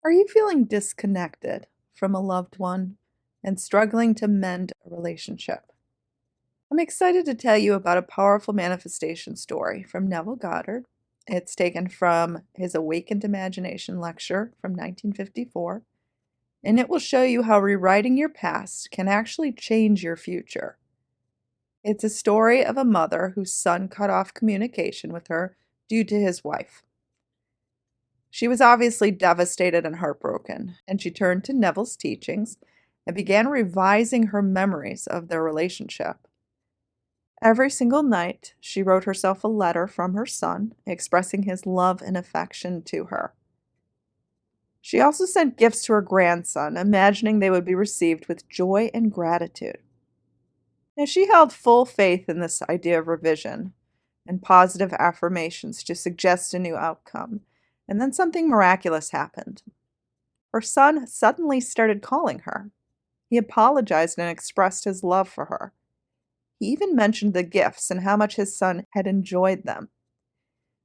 Are you feeling disconnected from a loved one and struggling to mend a relationship? I'm excited to tell you about a powerful manifestation story from Neville Goddard. It's taken from his Awakened Imagination lecture from 1954, and it will show you how rewriting your past can actually change your future. It's a story of a mother whose son cut off communication with her due to his wife. She was obviously devastated and heartbroken, and she turned to Neville's teachings and began revising her memories of their relationship. Every single night, she wrote herself a letter from her son, expressing his love and affection to her. She also sent gifts to her grandson, imagining they would be received with joy and gratitude. Now, she held full faith in this idea of revision and positive affirmations to suggest a new outcome, and then something miraculous happened. Her son suddenly started calling her. He apologized and expressed his love for her. He even mentioned the gifts and how much his son had enjoyed them.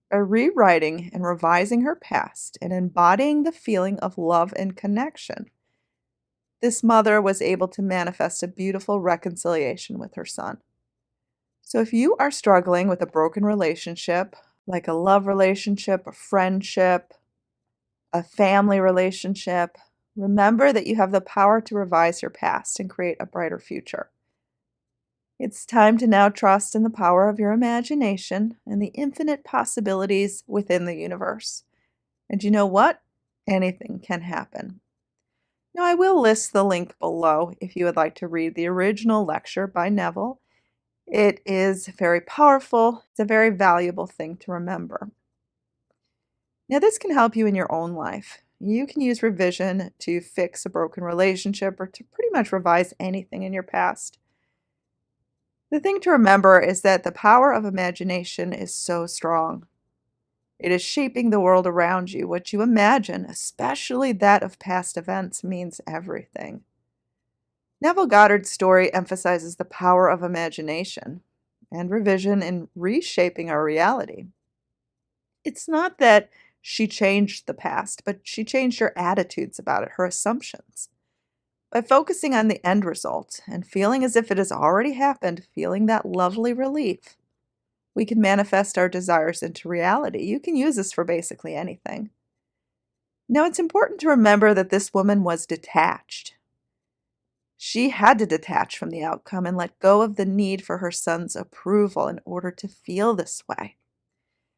By rewriting and revising her past and embodying the feeling of love and connection, this mother was able to manifest a beautiful reconciliation with her son. So if you are struggling with a broken relationship, like a love relationship, a friendship, a family relationship, remember that you have the power to revise your past and create a brighter future. It's time to now trust in the power of your imagination and the infinite possibilities within the universe. And you know what? Anything can happen. Now, I will list the link below if you would like to read the original lecture by Neville. It is very powerful. It's a very valuable thing to remember. Now, this can help you in your own life. You can use revision to fix a broken relationship or to pretty much revise anything in your past. The thing to remember is that the power of imagination is so strong. It is shaping the world around you. What you imagine, especially that of past events, means everything. Neville Goddard's story emphasizes the power of imagination and revision in reshaping our reality. It's not that she changed the past, but she changed her attitudes about it, her assumptions. By focusing on the end result and feeling as if it has already happened, feeling that lovely relief, we can manifest our desires into reality. You can use this for basically anything. Now, it's important to remember that this woman was detached. She had to detach from the outcome and let go of the need for her son's approval in order to feel this way.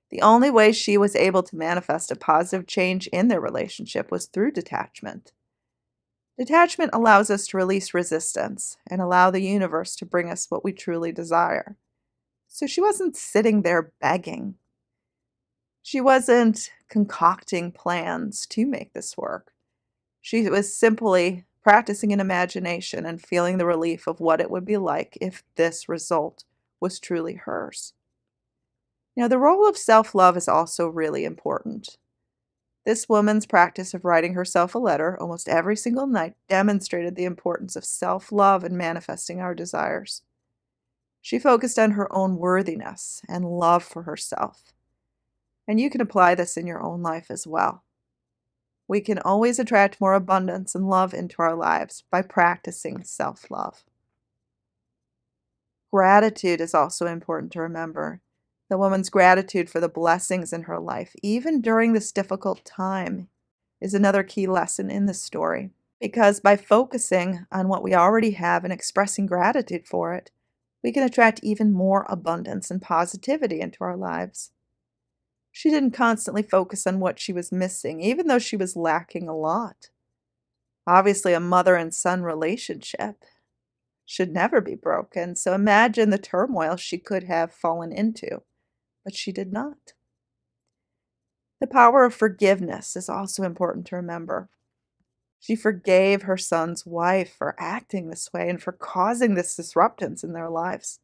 The only way she was able to manifest a positive change in their relationship was through detachment. Detachment allows us to release resistance and allow the universe to bring us what we truly desire. So she wasn't sitting there begging. She wasn't concocting plans to make this work. She was simply practicing in imagination and feeling the relief of what it would be like if this result was truly hers. Now, the role of self-love is also really important. This woman's practice of writing herself a letter almost every single night demonstrated the importance of self-love in manifesting our desires. She focused on her own worthiness and love for herself. And you can apply this in your own life as well. We can always attract more abundance and love into our lives by practicing self-love. Gratitude is also important to remember. The woman's gratitude for the blessings in her life, even during this difficult time, is another key lesson in this story. Because by focusing on what we already have and expressing gratitude for it, we can attract even more abundance and positivity into our lives. She didn't constantly focus on what she was missing, even though she was lacking a lot. Obviously, a mother and son relationship should never be broken, so imagine the turmoil she could have fallen into. But she did not. The power of forgiveness is also important to remember. She forgave her son's wife for acting this way and for causing this disruptance in their lives.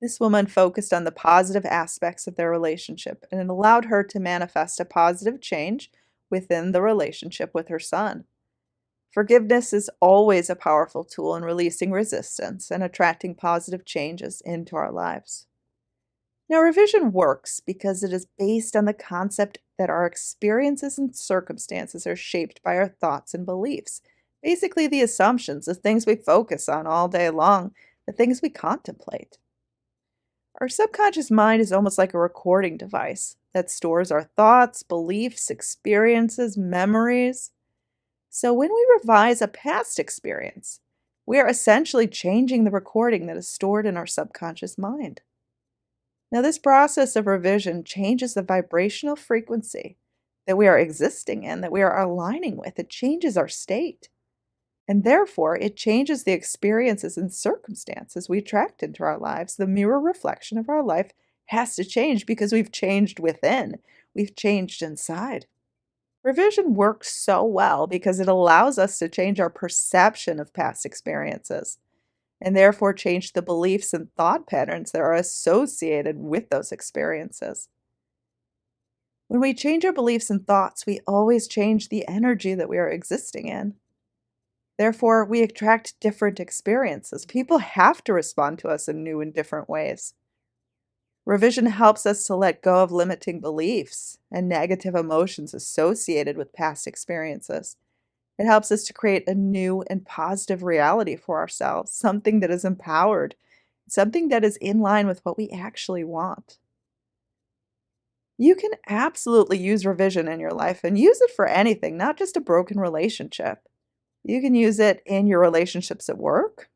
This woman focused on the positive aspects of their relationship, and it allowed her to manifest a positive change within the relationship with her son. Forgiveness is always a powerful tool in releasing resistance and attracting positive changes into our lives. Now, revision works because it is based on the concept that our experiences and circumstances are shaped by our thoughts and beliefs. Basically, the assumptions, the things we focus on all day long, the things we contemplate. Our subconscious mind is almost like a recording device that stores our thoughts, beliefs, experiences, memories. So when we revise a past experience, we are essentially changing the recording that is stored in our subconscious mind. Now, this process of revision changes the vibrational frequency that we are existing in, that we are aligning with. It changes our state. And therefore, it changes the experiences and circumstances we attract into our lives. The mirror reflection of our life has to change because we've changed within, we've changed inside. Revision works so well because it allows us to change our perception of past experiences and therefore change the beliefs and thought patterns that are associated with those experiences. When we change our beliefs and thoughts, we always change the energy that we are existing in. Therefore, we attract different experiences. People have to respond to us in new and different ways. Revision helps us to let go of limiting beliefs and negative emotions associated with past experiences. It helps us to create a new and positive reality for ourselves, something that is empowered, something that is in line with what we actually want. You can absolutely use revision in your life and use it for anything, not just a broken relationship. You can use it in your relationships at work,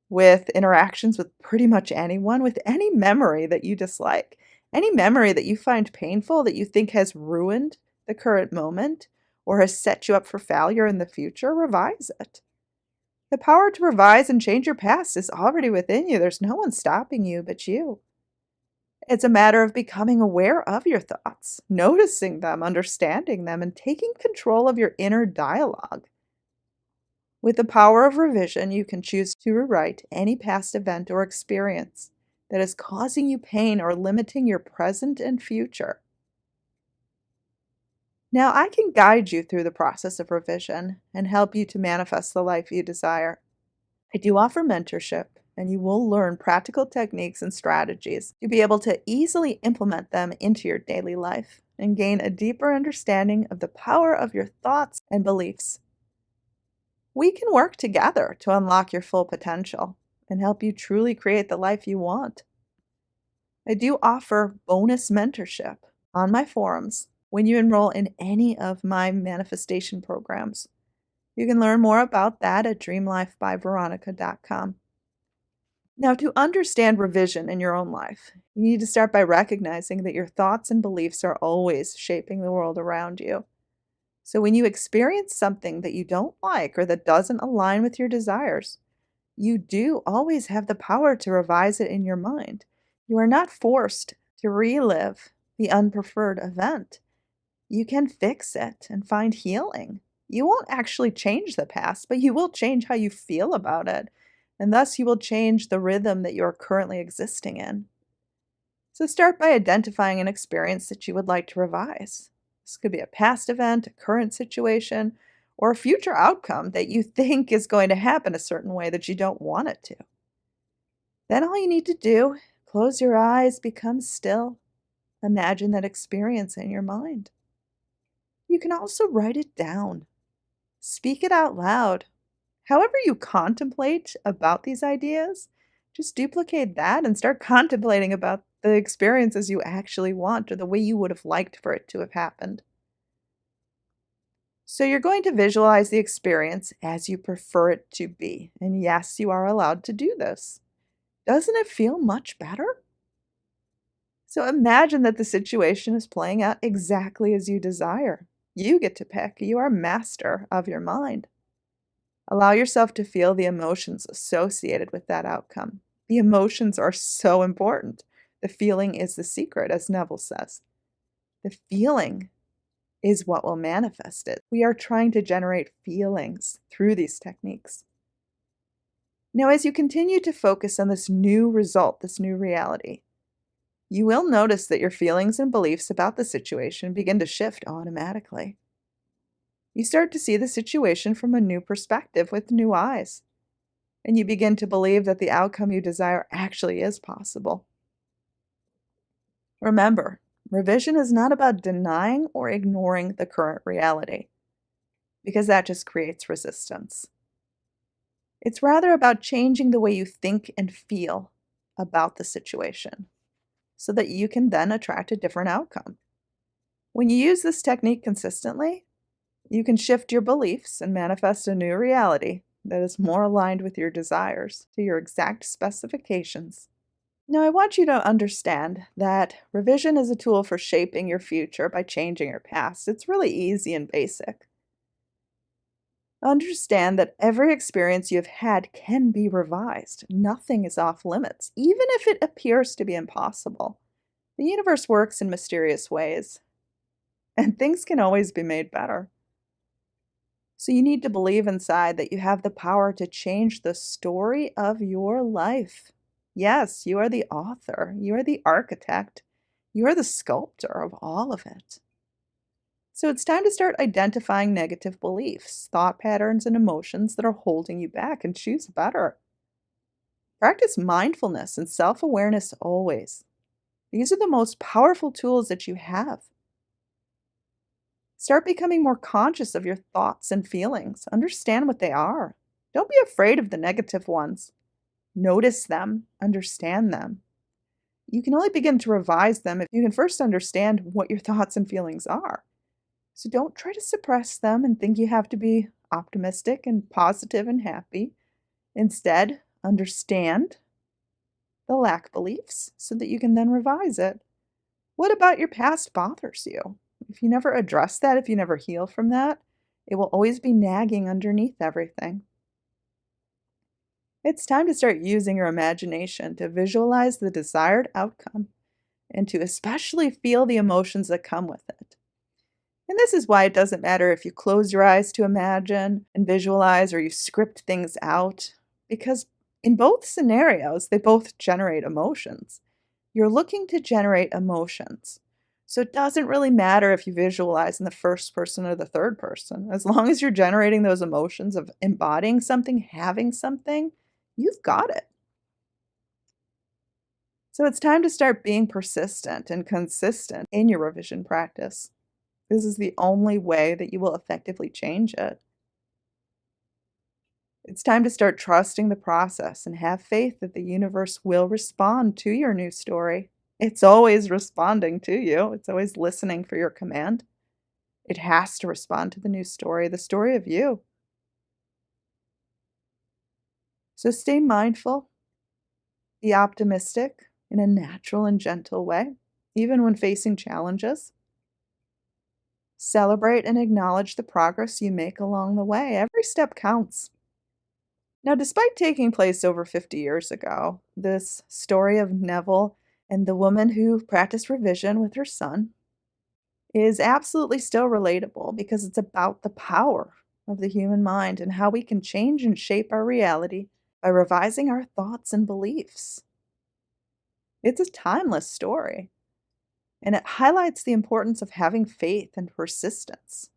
with interactions with pretty much anyone, with any memory that you dislike, any memory that you find painful, that you think has ruined the current moment or has set you up for failure in the future, revise it. The power to revise and change your past is already within you. There's no one stopping you but you. It's a matter of becoming aware of your thoughts, noticing them, understanding them, and taking control of your inner dialogue. With the power of revision, you can choose to rewrite any past event or experience that is causing you pain or limiting your present and future. Now, I can guide you through the process of revision and help you to manifest the life you desire. I do offer mentorship, and you will learn practical techniques and strategies to be able to easily implement them into your daily life and gain a deeper understanding of the power of your thoughts and beliefs. We can work together to unlock your full potential and help you truly create the life you want. I do offer bonus mentorship on my forums when you enroll in any of my manifestation programs. You can learn more about that at dreamlifebyveronica.com. Now, to understand revision in your own life, you need to start by recognizing that your thoughts and beliefs are always shaping the world around you. So when you experience something that you don't like or that doesn't align with your desires, you do always have the power to revise it in your mind. You are not forced to relive the unpreferred event. You can fix it and find healing. You won't actually change the past, but you will change how you feel about it. And thus, you will change the rhythm that you are currently existing in. So start by identifying an experience that you would like to revise. This could be a past event, a current situation, or a future outcome that you think is going to happen a certain way that you don't want it to. Then all you need to do, close your eyes, become still, imagine that experience in your mind. You can also write it down. Speak it out loud. However you contemplate about these ideas, just duplicate that and start contemplating about the experiences you actually want or the way you would have liked for it to have happened. So you're going to visualize the experience as you prefer it to be. And yes, you are allowed to do this. Doesn't it feel much better? So imagine that the situation is playing out exactly as you desire. You get to pick. You are master of your mind. Allow yourself to feel the emotions associated with that outcome. The emotions are so important. The feeling is the secret, as Neville says. The feeling is what will manifest it. We are trying to generate feelings through these techniques. Now, as you continue to focus on this new result, this new reality, you will notice that your feelings and beliefs about the situation begin to shift automatically. You start to see the situation from a new perspective with new eyes, and you begin to believe that the outcome you desire actually is possible. Remember, Revision is not about denying or ignoring the current reality, because that just creates resistance. It's rather about changing the way you think and feel about the situation so that you can then attract a different outcome. When you use this technique consistently, you can shift your beliefs and manifest a new reality that is more aligned with your desires to your exact specifications. Now, I want you to understand that revision is a tool for shaping your future by changing your past. It's really easy and basic. Understand that every experience you've had can be revised. Nothing is off limits, even if it appears to be impossible. The universe works in mysterious ways, and things can always be made better. So you need to believe inside that you have the power to change the story of your life. Yes, you are the author, you are the architect, you are the sculptor of all of it. So it's time to start identifying negative beliefs, thought patterns, and emotions that are holding you back and choose better. Practice mindfulness and self awareness always. These are the most powerful tools that you have. Start becoming more conscious of your thoughts and feelings. Understand what they are. Don't be afraid of the negative ones. Notice them, understand them. You can only begin to revise them if you can first understand what your thoughts and feelings are. So don't try to suppress them and think you have to be optimistic and positive and happy. Instead, understand the lack beliefs so that you can then revise it. What about your past bothers you? If you never address that, if you never heal from that, it will always be nagging underneath everything. It's time to start using your imagination to visualize the desired outcome and to especially feel the emotions that come with it. And this is why it doesn't matter if you close your eyes to imagine and visualize or you script things out, because in both scenarios, they both generate emotions. You're looking to generate emotions. So it doesn't really matter if you visualize in the first person or the third person. As long as you're generating those emotions of embodying something, having something, you've got it. So it's time to start being persistent and consistent in your revision practice. This is the only way that you will effectively change it. It's time to start trusting the process and have faith that the universe will respond to your new story. It's always responding to you, it's always listening for your command. It has to respond to the story of you. So stay mindful, be optimistic in a natural and gentle way, even when facing challenges. Celebrate and acknowledge the progress you make along the way. Every step counts. Now, despite taking place over 50 years ago, this story of Neville and the woman who practiced revision with her son is absolutely still relatable because it's about the power of the human mind and how we can change and shape our reality by revising our thoughts and beliefs. It's a timeless story, and it highlights the importance of having faith and persistence.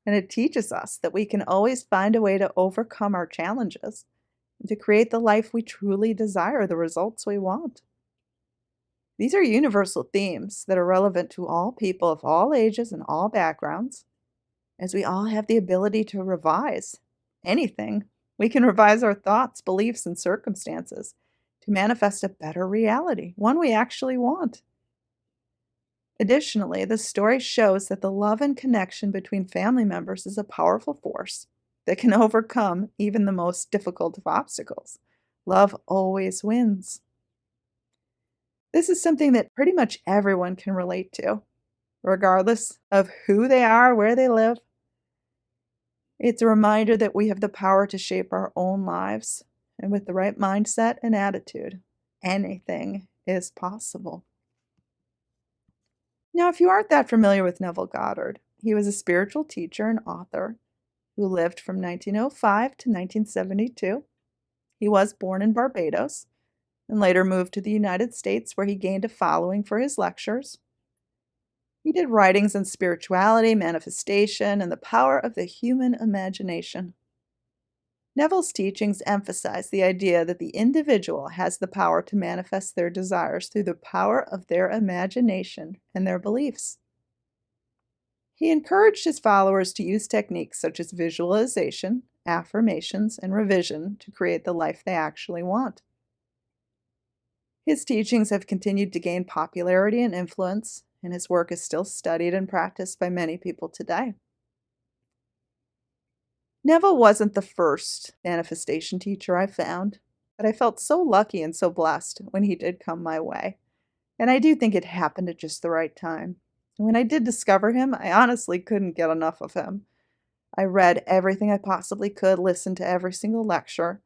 And it teaches us that we can always find a way to overcome our challenges and to create the life we truly desire, the results we want. These are universal themes that are relevant to all people of all ages and all backgrounds, as we all have the ability to revise anything. We can revise our thoughts, beliefs, and circumstances to manifest a better reality, one we actually want. Additionally, the story shows that the love and connection between family members is a powerful force that can overcome even the most difficult of obstacles. Love always wins. This is something that pretty much everyone can relate to, regardless of who they are, where they live. It's a reminder that we have the power to shape our own lives, and with the right mindset and attitude, anything is possible. Now, if you aren't that familiar with Neville Goddard, he was a spiritual teacher and author who lived from 1905 to 1972. He was born in Barbados and later moved to the United States, where he gained a following for his lectures. He did writings on spirituality, manifestation, and the power of the human imagination. Neville's teachings emphasize the idea that the individual has the power to manifest their desires through the power of their imagination and their beliefs. He encouraged his followers to use techniques such as visualization, affirmations, and revision to create the life they actually want. His teachings have continued to gain popularity and influence, and his work is still studied and practiced by many people today. Neville wasn't the first manifestation teacher I found, but I felt so lucky and so blessed when he did come my way. And I do think it happened at just the right time. And when I did discover him, I honestly couldn't get enough of him. I read everything I possibly could, listened to every single lecture,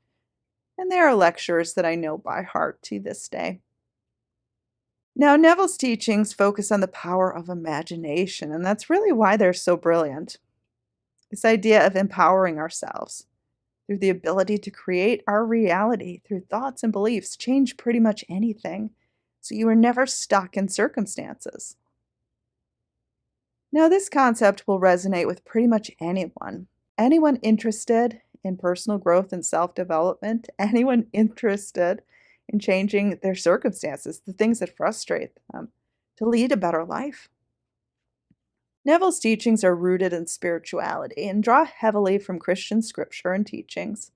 and there are lectures that I know by heart to this day. Now, Neville's teachings focus on the power of imagination, and that's really why they're so brilliant. This idea of empowering ourselves through the ability to create our reality through thoughts and beliefs change pretty much anything, so you are never stuck in circumstances. Now, this concept will resonate with pretty much anyone. Anyone interested in personal growth and self-development, anyone interested in changing their circumstances, the things that frustrate them, to lead a better life. Neville's teachings are rooted in spirituality and draw heavily from Christian scripture and teachings.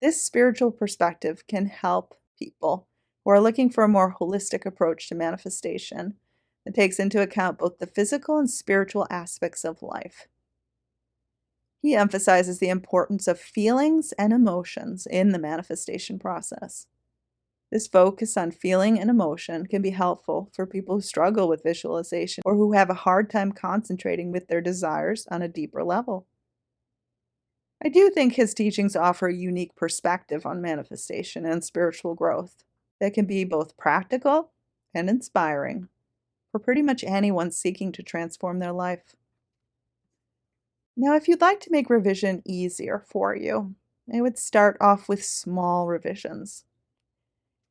This spiritual perspective can help people who are looking for a more holistic approach to manifestation that takes into account both the physical and spiritual aspects of life. He emphasizes the importance of feelings and emotions in the manifestation process. This focus on feeling and emotion can be helpful for people who struggle with visualization or who have a hard time concentrating with their desires on a deeper level. I do think his teachings offer a unique perspective on manifestation and spiritual growth that can be both practical and inspiring for pretty much anyone seeking to transform their life. Now, if you'd like to make revision easier for you, I would start off with small revisions.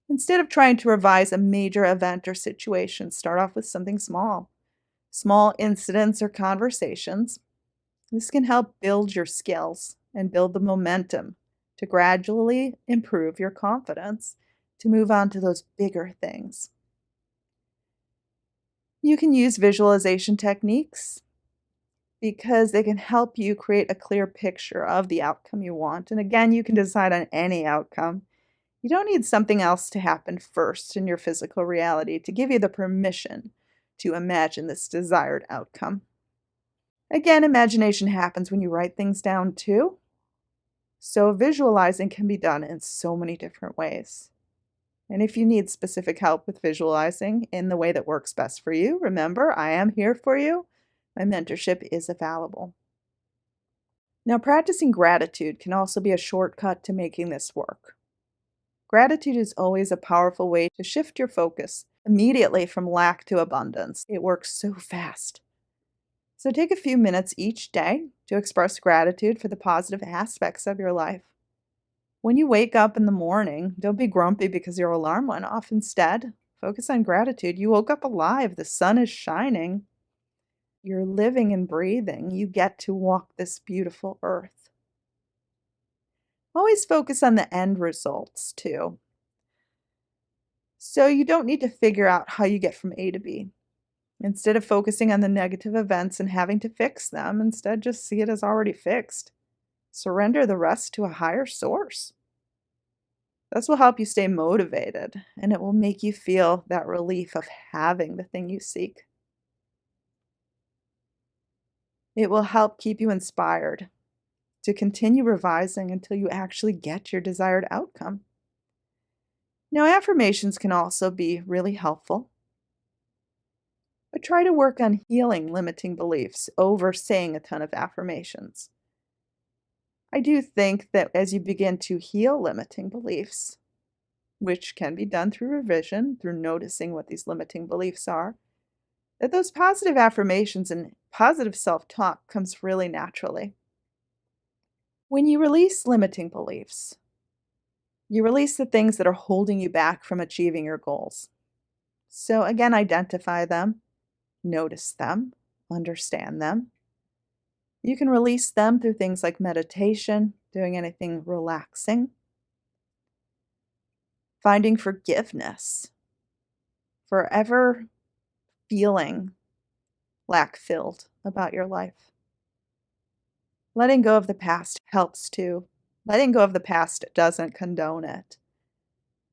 Instead of trying to revise a major event or situation, start off with something small. Small incidents or conversations. This can help build your skills and build the momentum to gradually improve your confidence to move on to those bigger things. You can use visualization techniques because they can help you create a clear picture of the outcome you want. And again, you can decide on any outcome. You don't need something else to happen first in your physical reality to give you the permission to imagine this desired outcome. Again, imagination happens when you write things down too. So visualizing can be done in so many different ways. And if you need specific help with visualizing in the way that works best for you, remember, I am here for you. My mentorship is available. Now, practicing gratitude can also be a shortcut to making this work. Gratitude is always a powerful way to shift your focus immediately from lack to abundance. It works so fast. So take a few minutes each day to express gratitude for the positive aspects of your life. When you wake up in the morning, don't be grumpy because your alarm went off. Instead, focus on gratitude. You woke up alive. The sun is shining. You're living and breathing. You get to walk this beautiful earth. Always focus on the end results too. So you don't need to figure out how you get from A to B. Instead of focusing on the negative events and having to fix them, instead just see it as already fixed. Surrender the rest to a higher source. This will help you stay motivated, and it will make you feel that relief of having the thing you seek. It will help keep you inspired to continue revising until you actually get your desired outcome. Now, affirmations can also be really helpful, but try to work on healing limiting beliefs over saying a ton of affirmations. I do think that as you begin to heal limiting beliefs, which can be done through revision, through noticing what these limiting beliefs are, that those positive affirmations and positive self-talk comes really naturally. When you release limiting beliefs, you release the things that are holding you back from achieving your goals. So again, identify them, notice them, understand them, You can release them through things like meditation, doing anything relaxing, finding forgiveness for ever feeling lack-filled about your life. Letting go of the past helps too. Letting go of the past doesn't condone it.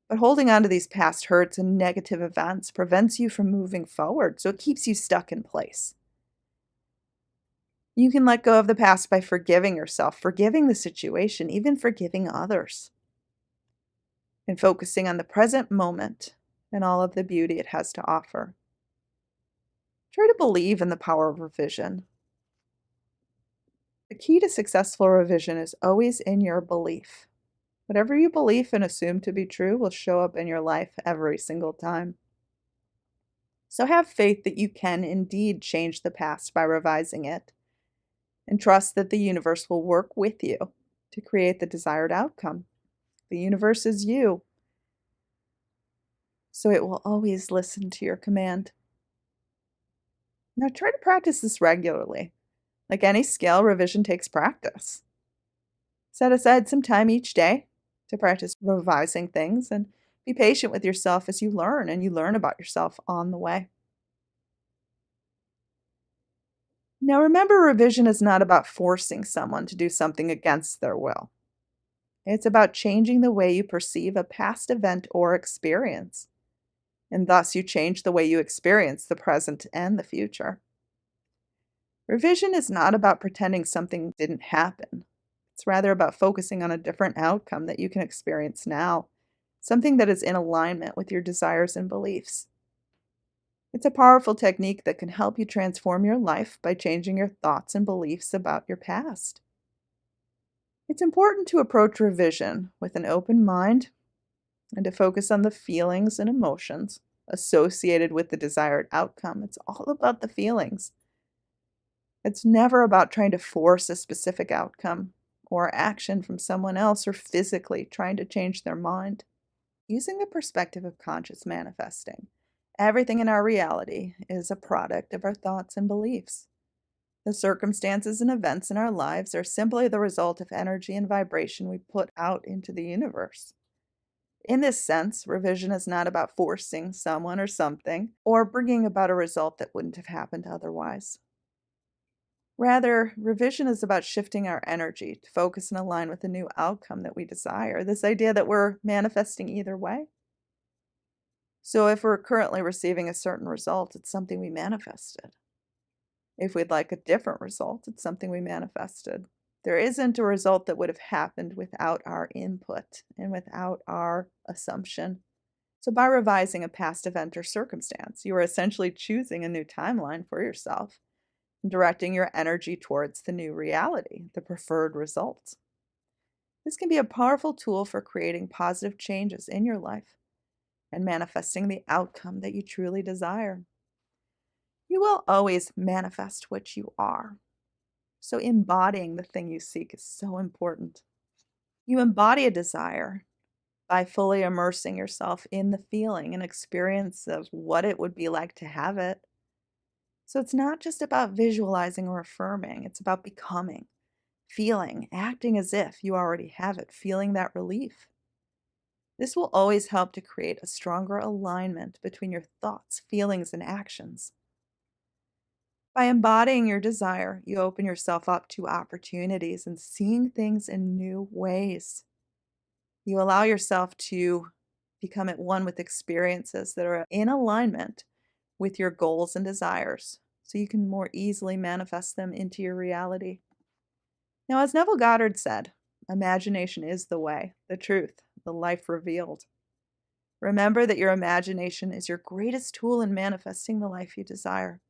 But holding on to these past hurts and negative events prevents you from moving forward, so it keeps you stuck in place. You can let go of the past by forgiving yourself, forgiving the situation, even forgiving others, and focusing on the present moment and all of the beauty it has to offer. Try to believe in the power of revision. The key to successful revision is always in your belief. Whatever you believe and assume to be true will show up in your life every single time. So have faith that you can indeed change the past by revising it, and trust that the universe will work with you to create the desired outcome. The universe is you, so it will always listen to your command. Now try to practice this regularly. Like any skill, revision takes practice. Set aside some time each day to practice revising things and be patient with yourself as you learn, and you learn about yourself on the way. Now remember, revision is not about forcing someone to do something against their will. It's about changing the way you perceive a past event or experience, and thus you change the way you experience the present and the future. Revision is not about pretending something didn't happen. It's rather about focusing on a different outcome that you can experience now, something that is in alignment with your desires and beliefs. It's a powerful technique that can help you transform your life by changing your thoughts and beliefs about your past. It's important to approach revision with an open mind and to focus on the feelings and emotions associated with the desired outcome. It's all about the feelings. It's never about trying to force a specific outcome or action from someone else, or physically trying to change their mind. Using the perspective of conscious manifesting, everything in our reality is a product of our thoughts and beliefs. The circumstances and events in our lives are simply the result of energy and vibration we put out into the universe. In this sense, revision is not about forcing someone or something or bringing about a result that wouldn't have happened otherwise. Rather, revision is about shifting our energy to focus and align with the new outcome that we desire, this idea that we're manifesting either way. So if we're currently receiving a certain result, it's something we manifested. If we'd like a different result, it's something we manifested. There isn't a result that would have happened without our input and without our assumption. So by revising a past event or circumstance, you are essentially choosing a new timeline for yourself and directing your energy towards the new reality, the preferred result. This can be a powerful tool for creating positive changes in your life and manifesting the outcome that you truly desire. You will always manifest what you are. So embodying the thing you seek is so important. You embody a desire by fully immersing yourself in the feeling and experience of what it would be like to have it. So it's not just about visualizing or affirming, it's about becoming, feeling, acting as if you already have it, feeling that relief. This will always help to create a stronger alignment between your thoughts, feelings, and actions. By embodying your desire, you open yourself up to opportunities and seeing things in new ways. You allow yourself to become at one with experiences that are in alignment with your goals and desires, so you can more easily manifest them into your reality. Now, as Neville Goddard said, imagination is the way, the truth, the life revealed. Remember that your imagination is your greatest tool in manifesting the life you desire.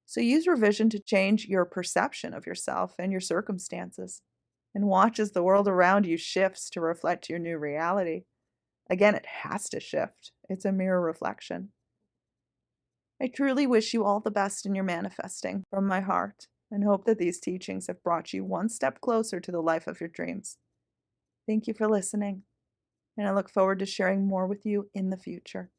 So use revision to change your perception of yourself and your circumstances, and watch as the world around you shifts to reflect your new reality. Again, it has to shift. It's a mirror reflection. I truly wish you all the best in your manifesting from my heart, and hope that these teachings have brought you one step closer to the life of your dreams. Thank you for listening, and I look forward to sharing more with you in the future.